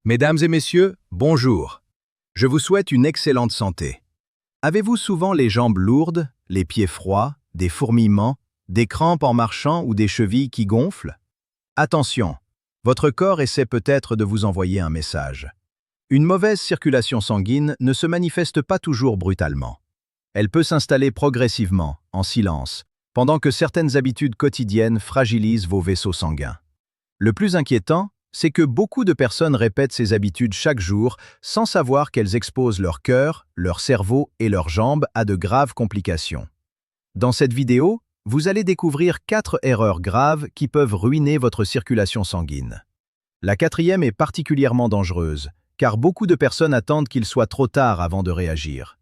Mesdames et messieurs, bonjour. Je vous souhaite une excellente santé. Avez-vous souvent les jambes lourdes, les pieds froids, des fourmillements, des crampes en marchant ou des chevilles qui gonflent? Attention, votre corps essaie peut-être de vous envoyer un message. Une mauvaise circulation sanguine ne se manifeste pas toujours brutalement. Elle peut s'installer progressivement, en silence, pendant que certaines habitudes quotidiennes fragilisent vos vaisseaux sanguins. Le plus inquiétant, c'est que beaucoup de personnes répètent ces habitudes chaque jour sans savoir qu'elles exposent leur cœur, leur cerveau et leurs jambes à de graves complications. Dans cette vidéo, vous allez découvrir 4 erreurs graves qui peuvent ruiner votre circulation sanguine. La quatrième est particulièrement dangereuse, car beaucoup de personnes attendent qu'il soit trop tard avant de réagir.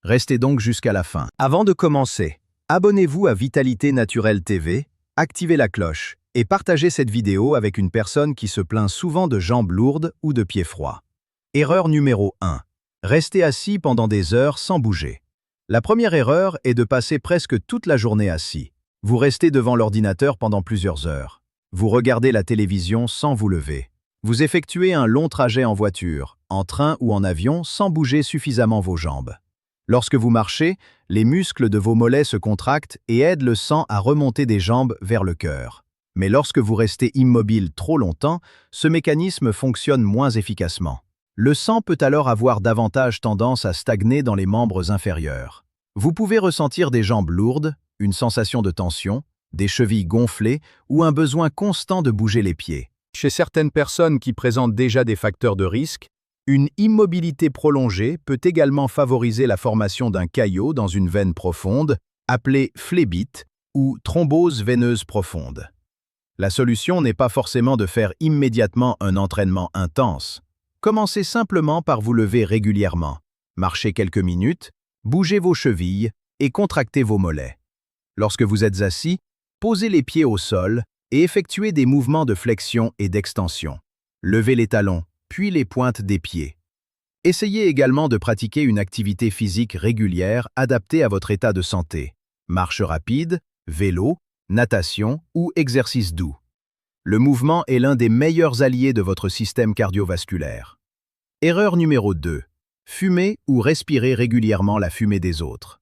Restez donc jusqu'à la fin. Avant de commencer, abonnez-vous à Vitalité Naturelle TV, activez la cloche et partagez cette vidéo avec une personne qui se plaint souvent de jambes lourdes ou de pieds froids. Erreur numéro 1. Restez assis pendant des heures sans bouger. La première erreur est de passer presque toute la journée assis. Vous restez devant l'ordinateur pendant plusieurs heures. Vous regardez la télévision sans vous lever. Vous effectuez un long trajet en voiture, en train ou en avion sans bouger suffisamment vos jambes. Lorsque vous marchez, les muscles de vos mollets se contractent et aident le sang à remonter des jambes vers le cœur. Mais lorsque vous restez immobile trop longtemps, ce mécanisme fonctionne moins efficacement. Le sang peut alors avoir davantage tendance à stagner dans les membres inférieurs. Vous pouvez ressentir des jambes lourdes, une sensation de tension, des chevilles gonflées ou un besoin constant de bouger les pieds. Chez certaines personnes qui présentent déjà des facteurs de risque, une immobilité prolongée peut également favoriser la formation d'un caillot dans une veine profonde, appelée phlébite ou thrombose veineuse profonde. La solution n'est pas forcément de faire immédiatement un entraînement intense. Commencez simplement par vous lever régulièrement, marchez quelques minutes, bougez vos chevilles et contractez vos mollets. Lorsque vous êtes assis, posez les pieds au sol et effectuez des mouvements de flexion et d'extension. Levez les talons, puis les pointes des pieds. Essayez également de pratiquer une activité physique régulière adaptée à votre état de santé. Marche rapide, vélo, natation ou exercice doux. Le mouvement est l'un des meilleurs alliés de votre système cardiovasculaire. Erreur numéro 2. Fumer ou respirer régulièrement la fumée des autres.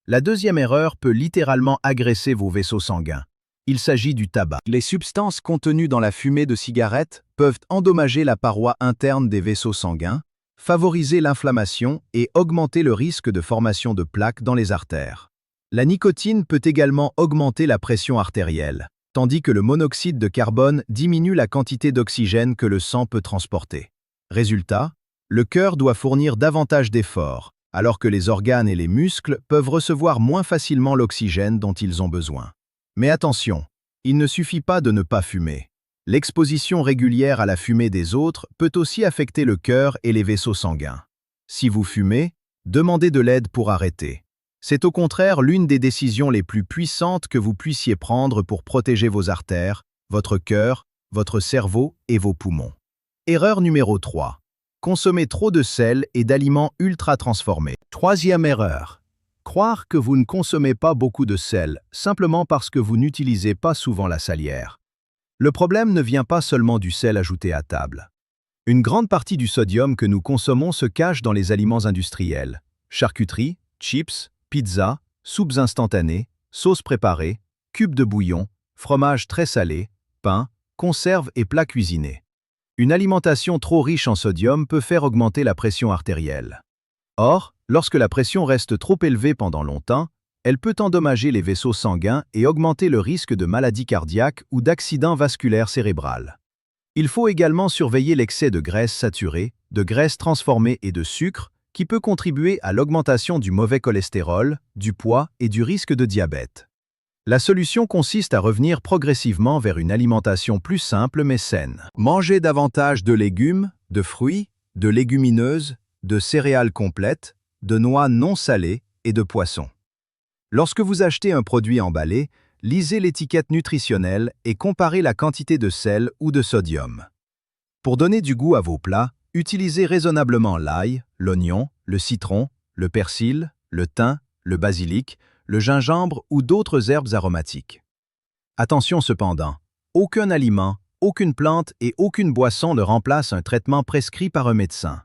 La deuxième erreur peut littéralement agresser vos vaisseaux sanguins. Il s'agit du tabac. Les substances contenues dans la fumée de cigarettes peuvent endommager la paroi interne des vaisseaux sanguins, favoriser l'inflammation et augmenter le risque de formation de plaques dans les artères. La nicotine peut également augmenter la pression artérielle, tandis que le monoxyde de carbone diminue la quantité d'oxygène que le sang peut transporter. Résultat, le cœur doit fournir davantage d'efforts, alors que les organes et les muscles peuvent recevoir moins facilement l'oxygène dont ils ont besoin. Mais attention, il ne suffit pas de ne pas fumer. L'exposition régulière à la fumée des autres peut aussi affecter le cœur et les vaisseaux sanguins. Si vous fumez, demandez de l'aide pour arrêter. C'est au contraire l'une des décisions les plus puissantes que vous puissiez prendre pour protéger vos artères, votre cœur, votre cerveau et vos poumons. Erreur numéro 3. Consommer trop de sel et d'aliments ultra transformés. Troisième erreur. Croire que vous ne consommez pas beaucoup de sel simplement parce que vous n'utilisez pas souvent la salière. Le problème ne vient pas seulement du sel ajouté à table. Une grande partie du sodium que nous consommons se cache dans les aliments industriels. Charcuterie, chips, pizza, soupes instantanées, sauces préparées, cubes de bouillon, fromage très salé, pain, conserves et plats cuisinés. Une alimentation trop riche en sodium peut faire augmenter la pression artérielle. Or, lorsque la pression reste trop élevée pendant longtemps, elle peut endommager les vaisseaux sanguins et augmenter le risque de maladies cardiaques ou d'accidents vasculaires cérébrales. Il faut également surveiller l'excès de graisse saturée, de graisse transformée et de sucre, qui peut contribuer à l'augmentation du mauvais cholestérol, du poids et du risque de diabète. La solution consiste à revenir progressivement vers une alimentation plus simple mais saine. Mangez davantage de légumes, de fruits, de légumineuses, de céréales complètes, de noix non salées et de poissons. Lorsque vous achetez un produit emballé, lisez l'étiquette nutritionnelle et comparez la quantité de sel ou de sodium. Pour donner du goût à vos plats, utilisez raisonnablement l'ail, l'oignon, le citron, le persil, le thym, le basilic, le gingembre ou d'autres herbes aromatiques. Attention cependant, aucun aliment, Aucune plante et aucune boisson ne remplace un traitement prescrit par un médecin.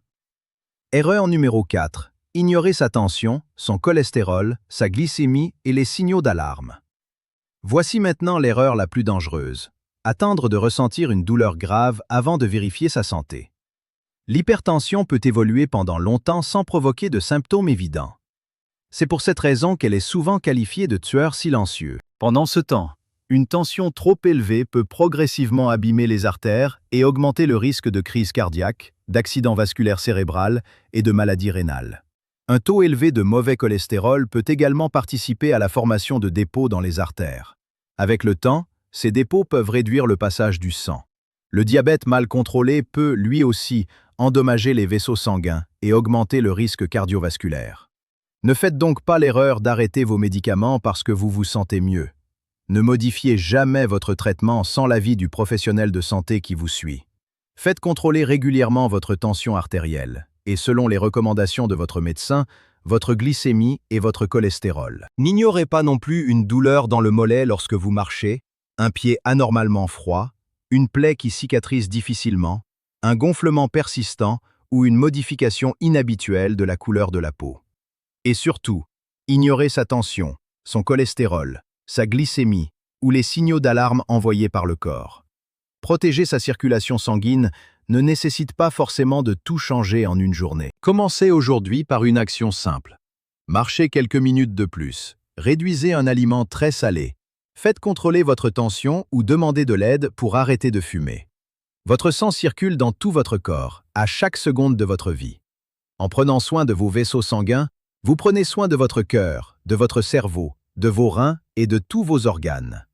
Erreur numéro 4. Ignorer sa tension, son cholestérol, sa glycémie et les signaux d'alarme. Voici maintenant l'erreur la plus dangereuse. Attendre de ressentir une douleur grave avant de vérifier sa santé. L'hypertension peut évoluer pendant longtemps sans provoquer de symptômes évidents. C'est pour cette raison qu'elle est souvent qualifiée de tueur silencieux. Pendant ce temps, une tension trop élevée peut progressivement abîmer les artères et augmenter le risque de crise cardiaque, d'accident vasculaire cérébral et de maladie rénale. Un taux élevé de mauvais cholestérol peut également participer à la formation de dépôts dans les artères. Avec le temps, ces dépôts peuvent réduire le passage du sang. Le diabète mal contrôlé peut, lui aussi, endommager les vaisseaux sanguins et augmenter le risque cardiovasculaire. Ne faites donc pas l'erreur d'arrêter vos médicaments parce que vous vous sentez mieux. Ne modifiez jamais votre traitement sans l'avis du professionnel de santé qui vous suit. Faites contrôler régulièrement votre tension artérielle et, selon les recommandations de votre médecin, votre glycémie et votre cholestérol. N'ignorez pas non plus une douleur dans le mollet lorsque vous marchez, un pied anormalement froid, une plaie qui cicatrise difficilement, un gonflement persistant ou une modification inhabituelle de la couleur de la peau. Et surtout, ignorez sa tension, son cholestérol, sa glycémie ou les signaux d'alarme envoyés par le corps. Protéger sa circulation sanguine ne nécessite pas forcément de tout changer en une journée. Commencez aujourd'hui par une action simple. Marchez quelques minutes de plus. Réduisez un aliment très salé. Faites contrôler votre tension ou demandez de l'aide pour arrêter de fumer. Votre sang circule dans tout votre corps, à chaque seconde de votre vie. En prenant soin de vos vaisseaux sanguins, vous prenez soin de votre cœur, de votre cerveau, de vos reins et de tous vos organes.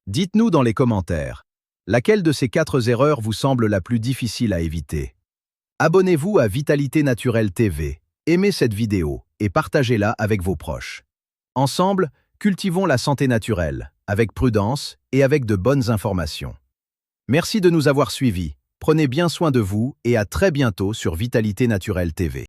Dites-nous dans les commentaires, laquelle de ces 4 erreurs vous semble la plus difficile à éviter? Abonnez-vous à Vitalité Naturelle TV, aimez cette vidéo et partagez-la avec vos proches. Ensemble, cultivons la santé naturelle, avec prudence et avec de bonnes informations. Merci de nous avoir suivis, prenez bien soin de vous et à très bientôt sur Vitalité Naturelle TV.